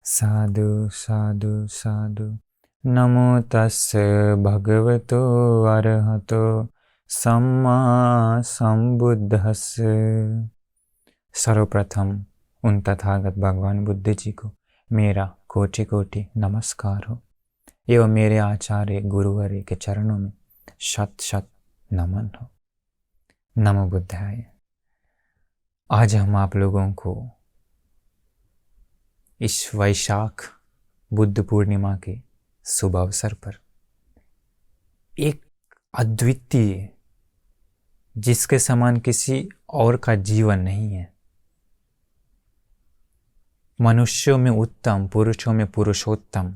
साधु साधु साधु। नमो तस्से भगवतो अरहतो सम्मा संबुद्धस्से। सर्वप्रथम उन तथागत भगवान बुद्ध जी को मेरा कोटि कोटि नमस्कार हो एवं मेरे आचार्य गुरुवर के चरणों में शत शत नमन हो। नमो बुद्धाय। आज हम आप लोगों को इस वैशाख बुद्ध पूर्णिमा के शुभ अवसर पर एक अद्वितीय, जिसके समान किसी और का जीवन नहीं है, मनुष्यों में उत्तम, पुरुषों में पुरुषोत्तम,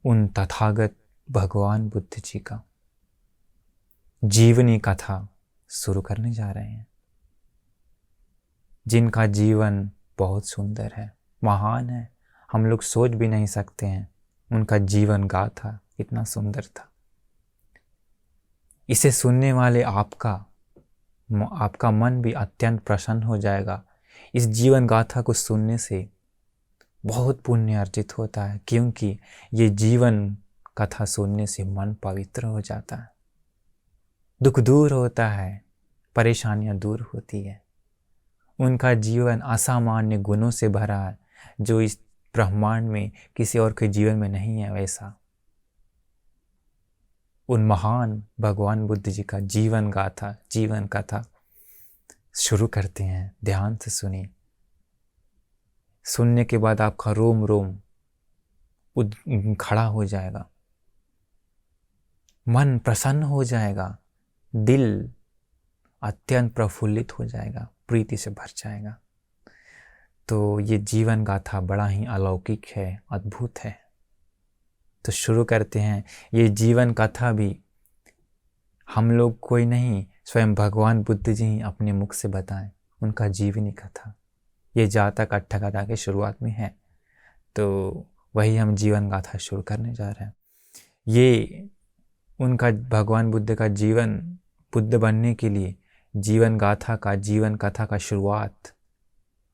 उन तथागत भगवान बुद्ध जी का जीवनी कथा शुरू करने जा रहे हैं, जिनका जीवन बहुत सुंदर है, महान है। हम लोग सोच भी नहीं सकते हैं उनका जीवन गाथा इतना सुंदर था। इसे सुनने वाले आपका मन भी अत्यंत प्रसन्न हो जाएगा। इस जीवन गाथा को सुनने से बहुत पुण्य अर्जित होता है, क्योंकि ये जीवन कथा सुनने से मन पवित्र हो जाता है, दुख दूर होता है, परेशानियां दूर होती है। उनका जीवन असामान्य गुणों से भरा है, जो इस ब्रह्मांड में किसी और के जीवन में नहीं है। वैसा उन महान भगवान बुद्ध जी का जीवन गाथा, जीवन कथा शुरू करते हैं। ध्यान से सुनिए। सुनने के बाद आपका रोम रोम खड़ा हो जाएगा, मन प्रसन्न हो जाएगा, दिल अत्यंत प्रफुल्लित हो जाएगा, प्रीति से भर जाएगा। तो ये जीवन गाथा बड़ा ही अलौकिक है, अद्भुत है। तो शुरू करते हैं। ये जीवन कथा भी हम लोग कोई नहीं, स्वयं भगवान बुद्ध जी ही अपने मुख से बताएं, उनका जीवनी कथा। ये जातक अट्ठा कथा के शुरुआत में है, तो वही हम जीवन गाथा शुरू करने जा रहे हैं। ये उनका भगवान बुद्ध का जीवन, बुद्ध बनने के लिए जीवन गाथा का, जीवन कथा का शुरुआत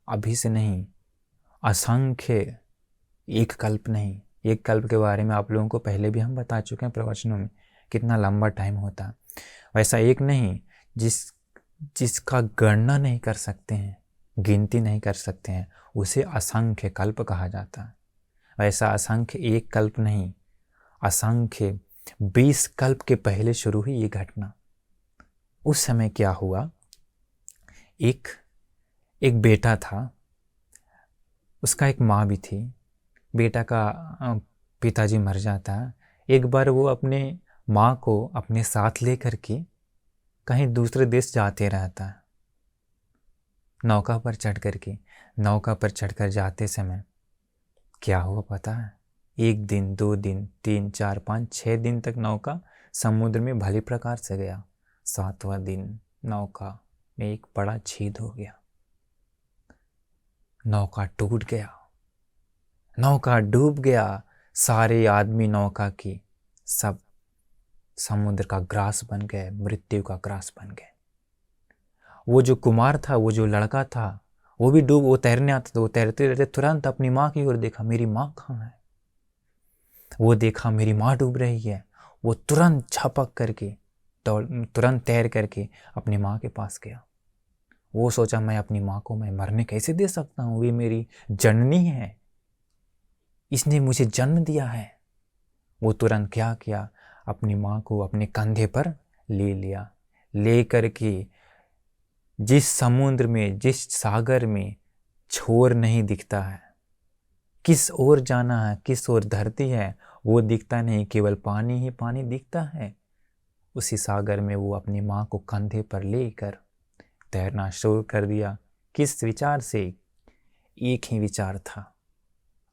अभी से नहीं, असंख्य, एक कल्प नहीं, एक कल्प के बारे में आप लोगों को पहले भी हम बता चुके हैं प्रवचनों में, कितना लंबा टाइम होता है। वैसा एक नहीं जिसका गणना नहीं कर सकते हैं, गिनती नहीं कर सकते हैं, उसे असंख्य कल्प कहा जाता है। वैसा असंख्य एक कल्प नहीं, असंख्य 20 कल्प के पहले शुरू हुई ये घटना। उस समय क्या हुआ, एक बेटा था, उसका एक माँ भी थी। बेटा का पिताजी मर जाता है। एक बार वो अपने माँ को अपने साथ लेकर के कहीं दूसरे देश जाते रहता है। नौका पर चढ़कर जाते समय क्या हुआ पता है? 1 दिन, 2 दिन, 3, 4, 5, 6 दिन तक नौका समुद्र में भली प्रकार से गया। 7वां दिन नौका में एक बड़ा छेद हो गया, नौका टूट गया, नौका डूब गया। सारे आदमी नौका की सब समुद्र का ग्रास बन गए, मृत्यु का ग्रास बन गए। वो जो कुमार था, वो जो लड़का था, वो भी वो तैरने आता था। वो तैरते रहते तुरंत अपनी माँ की ओर देखा, मेरी माँ कहाँ है? वो देखा मेरी माँ डूब रही है। वो तुरंत छपक करके तुरंत तैर करके अपनी माँ के पास गया। वो सोचा, मैं अपनी माँ को मैं मरने कैसे दे सकता हूँ? वे मेरी जननी है, इसने मुझे जन्म दिया है। वो तुरंत क्या किया, अपनी माँ को अपने कंधे पर ले लिया, ले करके जिस समुद्र में, जिस सागर में छोर नहीं दिखता है, किस ओर जाना है, किस ओर धरती है, वो दिखता नहीं, केवल पानी ही पानी दिखता है। उसी सागर में वो अपनी माँ को कंधे पर लेकर तैरना शुरू कर दिया। किस विचार से? एक ही विचार था,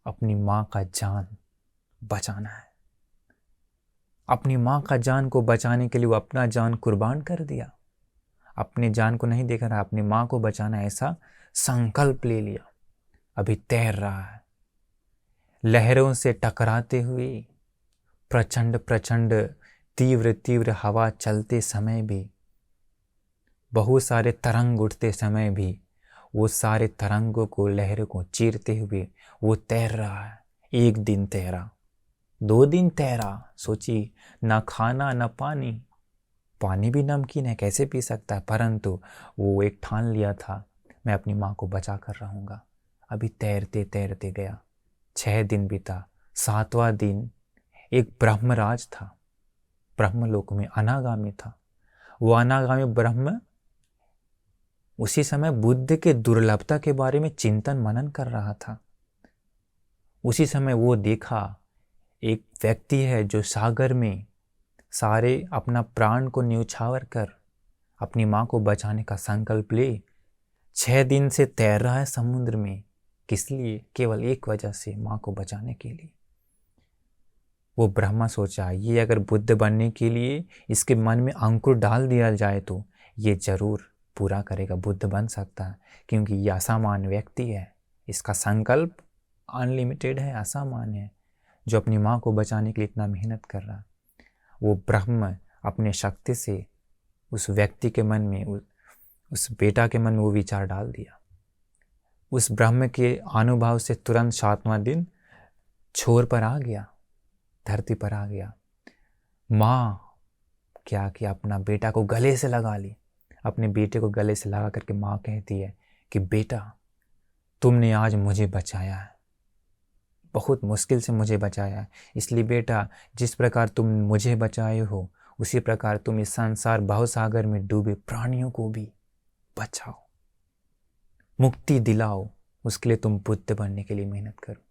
अपनी माँ का जान बचाना है। अपनी माँ का जान को बचाने के लिए वो अपना जान कुर्बान कर दिया। अपने जान को नहीं देख रहा, अपनी माँ को बचाना, ऐसा संकल्प ले लिया। अभी तैर रहा है, लहरों से टकराते हुए, प्रचंड प्रचंड तीव्र तीव्र हवा चलते समय भी, बहुत सारे तरंग उठते समय भी वो सारे तरंगों को, लहरों को चीरते हुए वो तैर रहा है। 1 दिन तैरा, 2 दिन तैरा, सोचिए, ना खाना ना पानी, पानी भी नमकीन है कैसे पी सकता है, परंतु वो एक ठान लिया था, मैं अपनी माँ को बचा कर रहूँगा। अभी तैरते तैरते गया, 6 दिन बीता। 7वां दिन एक ब्रह्मराज था, ब्रह्मलोक में अनागामी था। वो अनागामी ब्रह्म उसी समय बुद्ध के दुर्लभता के बारे में चिंतन मनन कर रहा था। उसी समय वो देखा एक व्यक्ति है जो सागर में सारे अपना प्राण को न्यौछावर कर अपनी माँ को बचाने का संकल्प ले 6 दिन से तैर रहा है समुद्र में। किस लिए? केवल एक वजह से, माँ को बचाने के लिए। वो ब्रह्मा सोचा, ये अगर बुद्ध बनने के लिए इसके मन में अंकुर डाल दिया जाए तो ये जरूर पूरा करेगा, बुद्ध बन सकता है, क्योंकि ये असामान्य व्यक्ति है, इसका संकल्प अनलिमिटेड है, असामान्य है, जो अपनी माँ को बचाने के लिए इतना मेहनत कर रहा है। वो ब्रह्म अपने शक्ति से उस व्यक्ति के मन में, उस बेटा के मन में वो विचार डाल दिया। उस ब्रह्म के अनुभव से तुरंत 7वां दिन छोर पर आ गया, धरती पर आ गया। माँ क्या किया, अपना बेटा को गले से लगा ली। अपने बेटे को गले से लगा करके माँ कहती है कि बेटा, तुमने आज मुझे बचाया है, बहुत मुश्किल से मुझे बचाया है, इसलिए बेटा जिस प्रकार तुम मुझे बचाए हो उसी प्रकार तुम इस संसार भवसागर में डूबे प्राणियों को भी बचाओ, मुक्ति दिलाओ, उसके लिए तुम बुद्ध बनने के लिए मेहनत करो।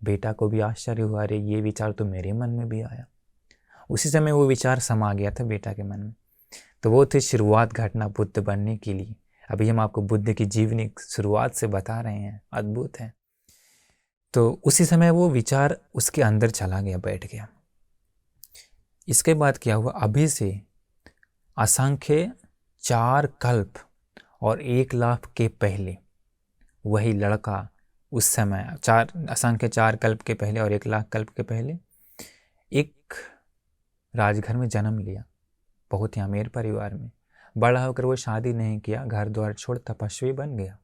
बेटा को भी आश्चर्य हुआ, अरे ये विचार तो मेरे मन में भी आया। उसी समय वो विचार समा गया था बेटा के मन में। तो वो थी शुरुआत घटना बुद्ध बनने के लिए। अभी हम आपको बुद्ध की जीवनी शुरुआत से बता रहे हैं, अद्भुत है। तो उसी समय वो विचार उसके अंदर चला गया, बैठ गया। इसके बाद क्या हुआ, अभी से असंख्य 4 कल्प और 1 लाख के पहले वही लड़का उस समय असंख्य 4 कल्प के पहले और 1 लाख कल्प के पहले एक राजघर में जन्म लिया, बहुत ही अमीर परिवार में। बड़ा होकर वो शादी नहीं किया, घर द्वार छोड़ तपस्वी बन गया।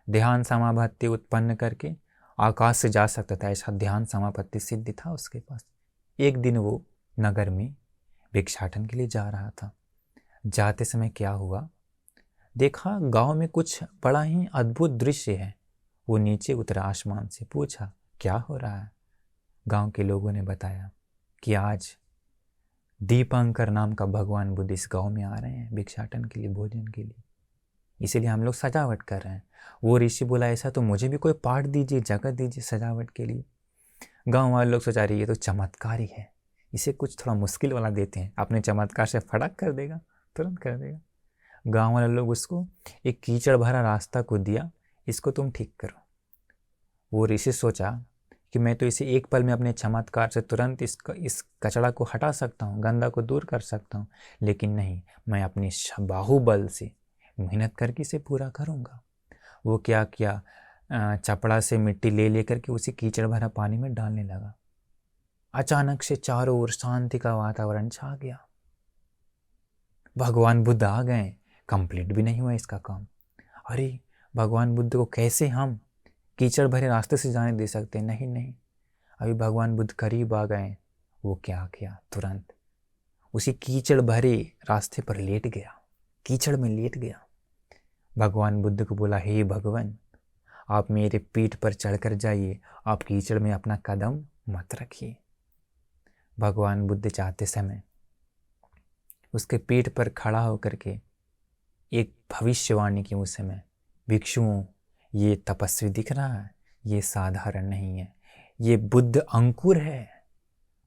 ध्यान समापत्ति उत्पन्न करके आकाश से जा सकता था, ऐसा ध्यान समापत्ति सिद्धि था उसके पास। एक दिन वो नगर में भिक्षाटन के लिए जा रहा था। जाते समय क्या हुआ, देखा गांव में कुछ बड़ा ही अद्भुत दृश्य है। वो नीचे उतरा, आसमान से पूछा क्या हो रहा है। गांव के लोगों ने बताया कि आज दीपंकर नाम का भगवान बुद्ध इस गांव में आ रहे हैं भिक्षाटन के लिए, भोजन के लिए, इसीलिए हम लोग सजावट कर रहे हैं। वो ऋषि बोला ऐसा तो मुझे भी कोई पाठ दीजिए, जगह दीजिए सजावट के लिए। गांव वाले लोग सोचा रही ये तो चमत्कार ही है, इसे कुछ थोड़ा मुश्किल वाला देते हैं, अपने चमत्कार से फड़क कर देगा, तुरंत कर देगा। गांव वाले लोग उसको एक कीचड़ भरा रास्ता को दिया, इसको तुम ठीक करो। वो ऋषि सोचा कि मैं तो इसे एक पल में अपने चमत्कार से तुरंत इस कचड़ा को हटा सकता हूँ, गंदा को दूर कर सकता हूँ, लेकिन नहीं, मैं अपने बाहुबल से मेहनत करके इसे पूरा करूँगा। वो क्या किया, चपड़ा से मिट्टी ले लेकर के उसी कीचड़ भरा पानी में डालने लगा। अचानक से चारों ओर शांति का वातावरण छा गया। भगवान बुद्ध आ गए, कंप्लीट भी नहीं हुआ इसका काम। अरे भगवान बुद्ध को कैसे हम कीचड़ भरे रास्ते से जाने दे सकते? नहीं नहीं, अभी भगवान बुद्ध करीब आ गए। वो क्या किया, तुरंत उसी कीचड़ भरे रास्ते पर लेट गया, कीचड़ में लेट गया। भगवान बुद्ध को बोला, हे भगवान, आप मेरे पीठ पर चढ़कर जाइए, आप कीचड़ में अपना कदम मत रखिए। भगवान बुद्ध चाहते समय उसके पीठ पर खड़ा होकर के एक भविष्यवाणी की उस समय, भिक्षुओं ये तपस्वी दिख रहा है, ये साधारण नहीं है, ये बुद्ध अंकुर है,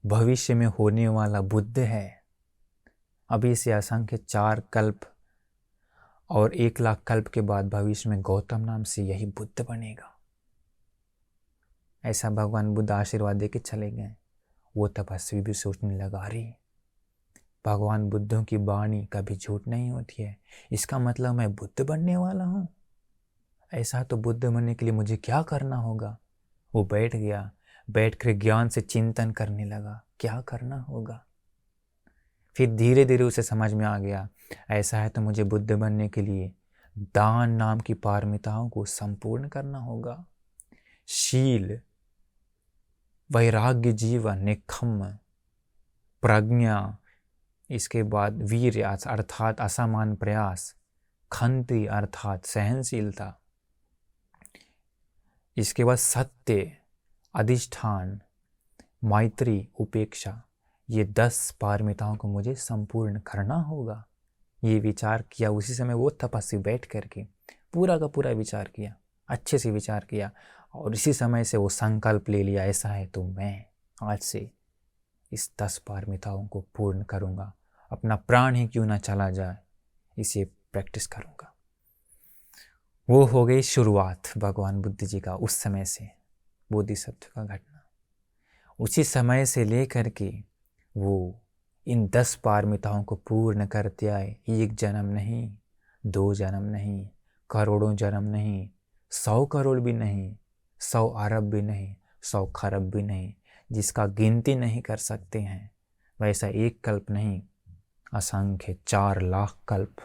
भविष्य में होने वाला बुद्ध है। अभी से असंख्य 4 कल्प और 1 लाख कल्प के बाद भविष्य में गौतम नाम से यही बुद्ध बनेगा। ऐसा भगवान बुद्ध आशीर्वाद दे के चले गए। वो तपस्वी भी सोचने लगा, अरे भगवान बुद्धों की वाणी कभी झूठ नहीं होती है, इसका मतलब मैं बुद्ध बनने वाला हूँ। ऐसा तो बुद्ध बनने के लिए मुझे क्या करना होगा? वो बैठ गया, बैठकर ज्ञान से चिंतन करने लगा, क्या करना होगा। फिर धीरे धीरे उसे समझ में आ गया, ऐसा है तो मुझे बुद्ध बनने के लिए दान नाम की पारमिताओं को संपूर्ण करना होगा। शील, वैराग्य जीवन, निखम्म, प्रज्ञा, इसके बाद वीर्य अर्थात असामान्य प्रयास, खंति अर्थात सहनशीलता, इसके बाद सत्य, अधिष्ठान, मैत्री, उपेक्षा, ये 10 पारमिताओं को मुझे संपूर्ण करना होगा। ये विचार किया उसी समय वो तपस्वी बैठ करके पूरा का पूरा विचार किया, अच्छे से विचार किया, और इसी समय से वो संकल्प ले लिया, ऐसा है तो मैं आज से इस 10 पारमिताओं को पूर्ण करूँगा, अपना प्राण ही क्यों ना चला जाए, इसे प्रैक्टिस करूँगा। वो हो गई शुरुआत भगवान बुद्ध जी का उस समय से, बोधिसत्व का घटना। उसी समय से लेकर के वो इन 10 पारमिताओं को पूर्ण करते आए। 1 जन्म नहीं, 2 जन्म नहीं, करोड़ों जन्म नहीं, 100 करोड़ भी नहीं, 100 अरब भी नहीं, 100 खरब भी नहीं, जिसका गिनती नहीं कर सकते हैं। वैसा 1 कल्प नहीं, असंख्य 4 लाख कल्प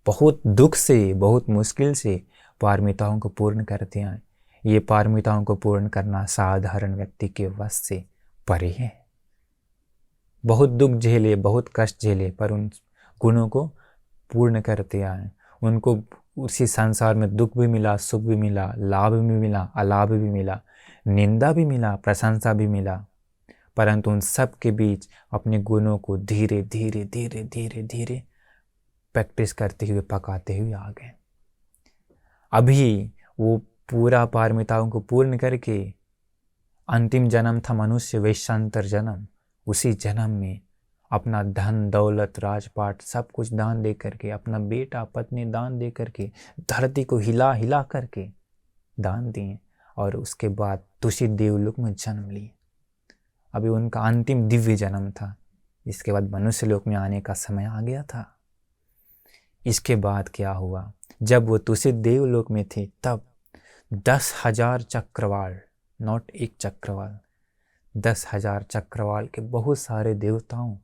बहुत दुख से, बहुत मुश्किल से पारमिताओं को पूर्ण करते आए। ये पारमिताओं को पूर्ण करना साधारण व्यक्ति के वश से परे है। बहुत दुख झेले, बहुत कष्ट झेले, पर उन गुणों को पूर्ण करते आए। उनको उसी संसार में दुख भी मिला, सुख भी मिला, लाभ भी मिला, अलाभ भी मिला, निंदा भी मिला, प्रशंसा भी मिला, परंतु उन सब के बीच अपने गुणों को धीरे धीरे धीरे धीरे धीरे प्रैक्टिस करते हुए, पकाते हुए आ गए। अभी वो पूरा पारमिताओं को पूर्ण करके अंतिम जन्म था मनुष्य वैश्वानर जन्म। उसी जन्म में अपना धन दौलत राजपाट सब कुछ दान दे करके, अपना बेटा पत्नी दान दे करके, धरती को हिला हिला करके दान दिए, और उसके बाद दूषित देवलोक में जन्म लिए। अभी उनका अंतिम दिव्य जन्म था। इसके बाद मनुष्य लोक में आने का समय आ गया था। इसके बाद क्या हुआ, जब वो तुषित देवलोक में थे तब 10,000 चक्रवाल, नॉट एक चक्रवाल, 10,000 चक्रवाल के बहुत सारे देवताओं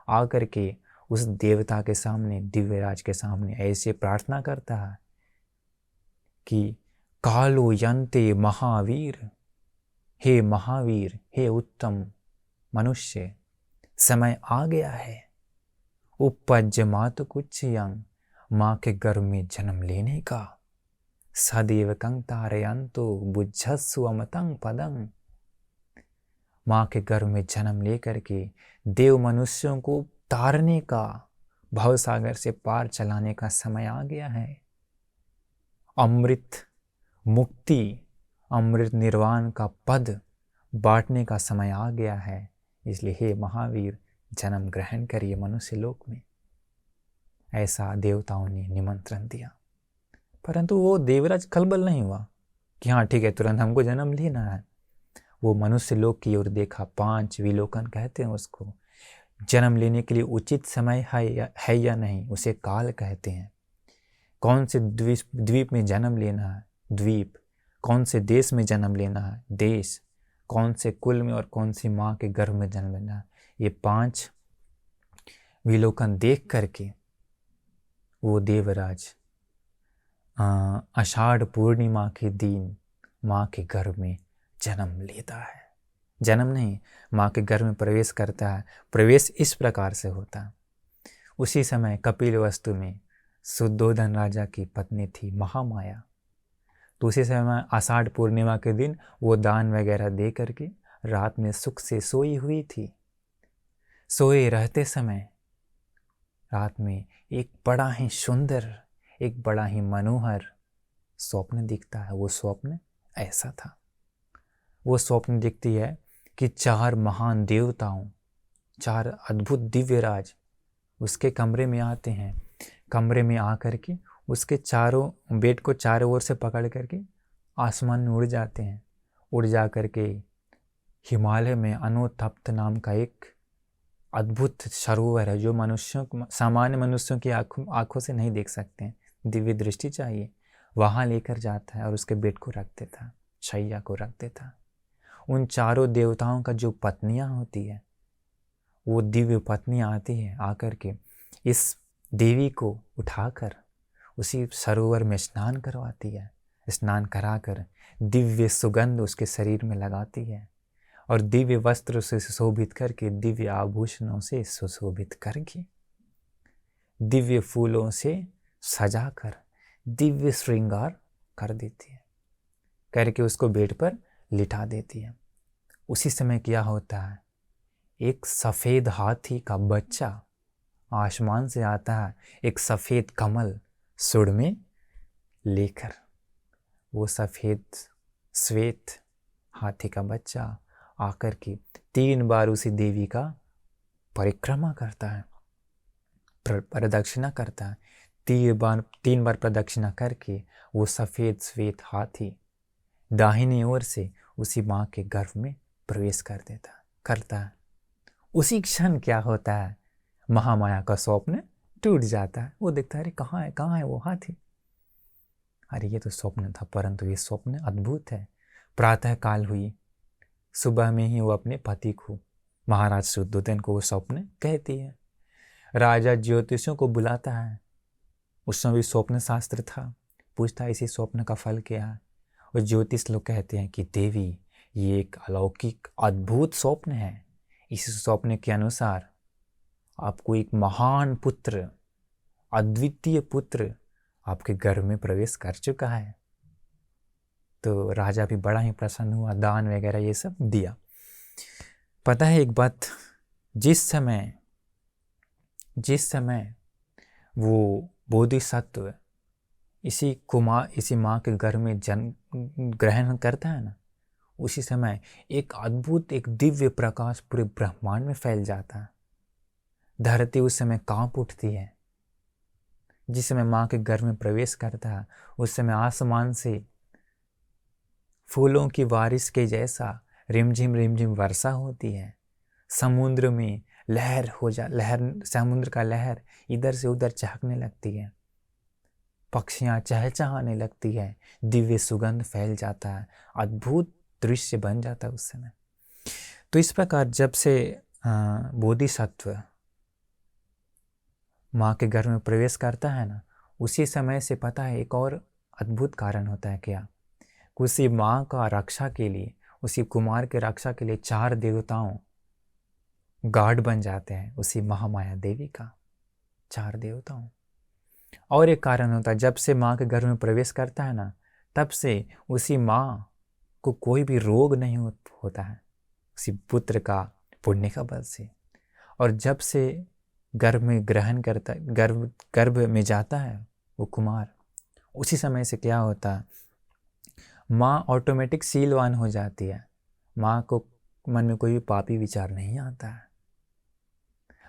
आकर के उस देवता के सामने, दिव्यराज के सामने ऐसे प्रार्थना करता है कि कालो यंते महावीर, हे महावीर, हे उत्तम मनुष्य, समय आ गया है, उपज्य मात कुछ यंग, माँ के गर्भ में जन्म लेने का, सदैव कंग तारयंतो बुझस्सु अमतं पदं। माँ के गर्भ में जन्म लेकर के देव मनुष्यों को तारने का, भवसागर से पार चलाने का समय आ गया है। अमृत मुक्ति, अमृत निर्वाण का पद बांटने का समय आ गया है। इसलिए हे महावीर, जन्म ग्रहण करिए मनुष्य लोक में। ऐसा देवताओं ने निमंत्रण दिया, परंतु वो देवराज खलबल नहीं हुआ कि हाँ ठीक है, तुरंत हमको जन्म लेना है। वो मनुष्य लोक की ओर देखा। 5 विलोकन कहते हैं उसको। जन्म लेने के लिए उचित समय है या नहीं, उसे काल कहते हैं। कौन से द्वीप में जन्म लेना है, द्वीप। कौन से देश में जन्म लेना है, देश। कौन से कुल में और कौन सी माँ के गर्भ में जन्म लेना है, ये 5 विलोकन देख करके वो देवराज आषाढ़ पूर्णिमा के दिन माँ के गर्भ में जन्म लेता है। जन्म नहीं, माँ के गर्भ में प्रवेश करता है। प्रवेश इस प्रकार से होता है। उसी समय कपिलवस्तु में सुद्धोधन राजा की पत्नी थी महामाया। तो उसी समय आषाढ़ पूर्णिमा के दिन वो दान वगैरह दे करके रात में सुख से सोई हुई थी। सोए रहते समय रात में एक बड़ा ही सुंदर, एक बड़ा ही मनोहर स्वप्न दिखता है। वो स्वप्न ऐसा था। वो स्वप्न दिखती है कि 4 महान देवताओं, 4 अद्भुत दिव्यराज उसके कमरे में आते हैं। कमरे में आकर के उसके चारों बेड को चारों ओर से पकड़ करके आसमान में उड़ जाते हैं। उड़ जा करके हिमालय में अनोतप्त नाम का एक अद्भुत सरोवर है, जो मनुष्यों, सामान्य मनुष्यों की आंखों से नहीं देख सकते हैं, दिव्य दृष्टि चाहिए। वहाँ लेकर जाता है और उसके बेड को रख देता, शैया को रख देता। उन चारों देवताओं का जो पत्नियाँ होती है, वो दिव्य पत्नी आती है, आकर के इस देवी को उठाकर उसी सरोवर में स्नान करवाती है। स्नान कराकर दिव्य सुगंध उसके शरीर में लगाती है और दिव्य वस्त्र से सुशोभित करके, दिव्य आभूषणों से सुशोभित करके, दिव्य फूलों से सजाकर दिव्य श्रृंगार कर देती है, करके उसको बेड पर लिटा देती है। उसी समय क्या होता है, एक सफ़ेद हाथी का बच्चा आसमान से आता है, एक सफ़ेद कमल सुर में लेकर। वो सफ़ेद श्वेत हाथी का बच्चा आकर के 3 बार उसी देवी का परिक्रमा करता है, प्रदक्षिणा करता है। 3 बार प्रदक्षिणा करके वो सफ़ेद श्वेत हाथी दाहिनी ओर से उसी माँ के गर्भ में प्रवेश करता है। उसी क्षण क्या होता है, महामाया का स्वप्न टूट जाता है। वो देखता है, अरे कहाँ है वो हाथी। अरे ये तो स्वप्न था, परंतु ये स्वप्न अद्भुत है। प्रातः काल हुई, सुबह में ही वो अपने पति को, महाराज शुद्धोधन को, वो स्वप्न कहती है। राजा ज्योतिषियों को बुलाता है, उस समय भी स्वप्न शास्त्र था। पूछता है इसी स्वप्न का फल क्या है। और ज्योतिष लोग कहते हैं कि देवी, ये एक अलौकिक अद्भुत स्वप्न है। इस स्वप्न के अनुसार आपको एक महान पुत्र, अद्वितीय पुत्र आपके गर्भ में प्रवेश कर चुका है। तो राजा भी बड़ा ही प्रसन्न हुआ, दान वगैरह ये सब दिया। पता है एक बात, जिस समय वो बोधिसत्व इसी माँ के गर्भ में जन्म ग्रहण करता है ना, उसी समय एक अद्भुत, एक दिव्य प्रकाश पूरे ब्रह्मांड में फैल जाता है। धरती उस समय कांप उठती है। जिस समय माँ के गर्भ में प्रवेश करता है, उस समय आसमान से फूलों की बारिश के जैसा रिमझिम वर्षा होती है। समुद्र में समुद्र का लहर इधर से उधर चहकने लगती है। पक्षियाँ चहचहाने लगती है। दिव्य सुगंध फैल जाता है। अद्भुत दृश्य बन जाता है उस समय। तो इस प्रकार जब से बोधिसत्व माँ के घर में प्रवेश करता है ना, उसी समय से पता है एक और अद्भुत कारण होता है क्या, उसी माँ का रक्षा के लिए, उसी कुमार के रक्षा के लिए 4 देवताओं गार्ड बन जाते हैं, उसी महामाया देवी का 4 देवताओं। और एक कारण होता है, जब से माँ के घर में प्रवेश करता है ना, तब से उसी माँ को कोई भी रोग नहीं होता है, उसी पुत्र का पुण्य का बल से। और जब से गर्भ में ग्रहण करता, गर्भ में जाता है वो कुमार, उसी समय से क्या होता है, माँ ऑटोमेटिक शीलवान हो जाती है। माँ को मन में कोई भी पापी विचार नहीं आता है।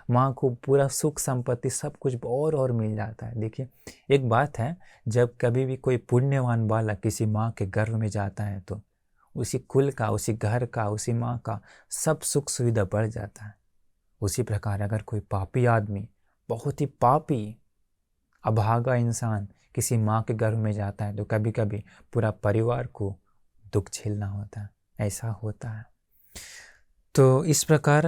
माँ को पूरा सुख संपत्ति सब कुछ और मिल जाता है। देखिए एक बात है, जब कभी भी कोई पुण्यवान बालक किसी माँ के गर्भ में जाता है तो उसी कुल का, उसी घर का, उसी माँ का सब सुख सुविधा बढ़ जाता है। उसी प्रकार अगर कोई पापी आदमी, बहुत ही पापी अभागा इंसान किसी माँ के गर्भ में जाता है तो कभी कभी पूरा परिवार को दुख झेलना होता है। ऐसा होता है। तो इस प्रकार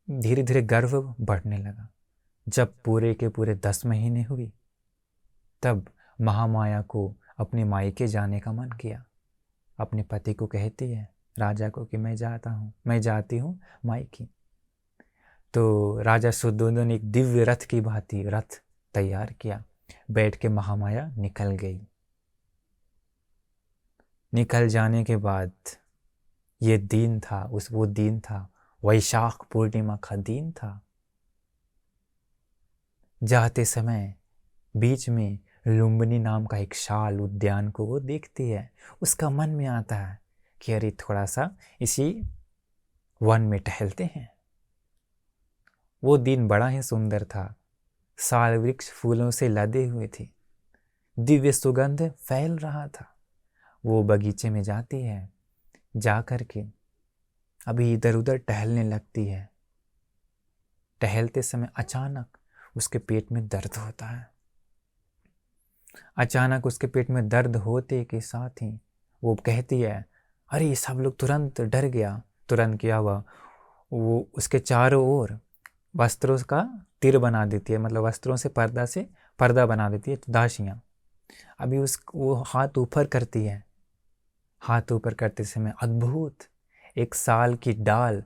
धीरे धीरे गर्भ बढ़ने लगा। जब पूरे के पूरे 10 महीने हुई, तब महामाया को अपने मायके जाने का मन किया। अपने पति को कहती है, राजा को, कि मैं जाती हूँ मायके। तो राजा शुद्धोधन एक दिव्य रथ की भांति रथ तैयार किया, बैठ के महामाया निकल गई। निकल जाने के बाद ये दिन था, वो दिन था, वैशाख पूर्णिमा का दिन था। जाते समय बीच में लुम्बिनी नाम का एक शाल उद्यान को वो देखती है। उसका मन में आता है कि अरे थोड़ा सा इसी वन में टहलते हैं। वो दिन बड़ा ही सुंदर था। साल वृक्ष फूलों से लदे हुए थे, दिव्य सुगंध फैल रहा था। वो बगीचे में जाती है, जा कर के अभी इधर उधर टहलने लगती है। टहलते समय अचानक उसके पेट में दर्द होता है। अचानक उसके पेट में दर्द होते के साथ ही वो कहती है, अरे सब लोग तुरंत डर गया। तुरंत क्या हुआ, वो उसके चारों ओर वस्त्रों का तीर बना देती है, मतलब वस्त्रों से पर्दा से पर्दा बना देती है दासियाँ। अभी वो हाथ ऊपर करती है, हाथ ऊपर करते समय अद्भुत एक साल की डाल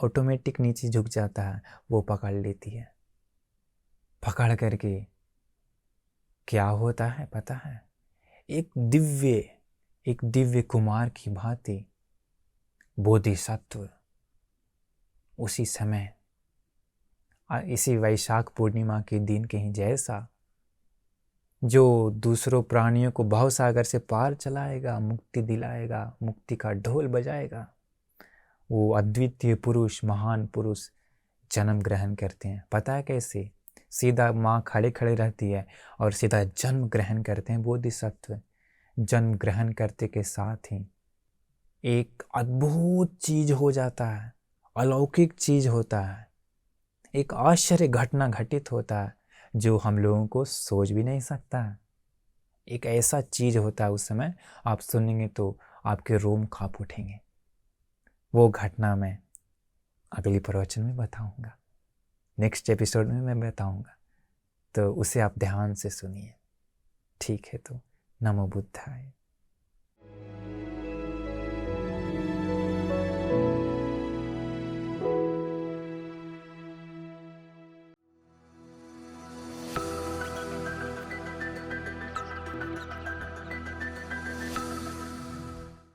ऑटोमेटिक नीचे झुक जाता है, वो पकड़ लेती है। पकड़ करके क्या होता है पता है? एक दिव्य कुमार की भांति बोधिसत्व उसी समय इसी वैशाख पूर्णिमा के दिन कहीं जैसा जो दूसरों प्राणियों को भवसागर से पार चलाएगा, मुक्ति दिलाएगा, मुक्ति का ढोल बजाएगा, वो अद्वितीय पुरुष, महान पुरुष जन्म ग्रहण करते हैं। पता है कैसे? सीधा माँ खड़े खड़े रहती है और सीधा जन्म ग्रहण करते हैं बोधिसत्व। जन्म ग्रहण करते के साथ ही एक अद्भुत चीज हो जाता है, अलौकिक चीज होता है, एक आश्चर्य घटना घटित होता है जो हम लोगों को सोच भी नहीं सकता है। एक ऐसा चीज होता है उस समय, आप सुनेंगे तो आपके रोम कांप उठेंगे। वो घटना मैं अगली प्रवचन में बताऊंगा, नेक्स्ट एपिसोड में मैं बताऊंगा, तो उसे आप ध्यान से सुनिए। ठीक है, तो नमो बुद्धाय।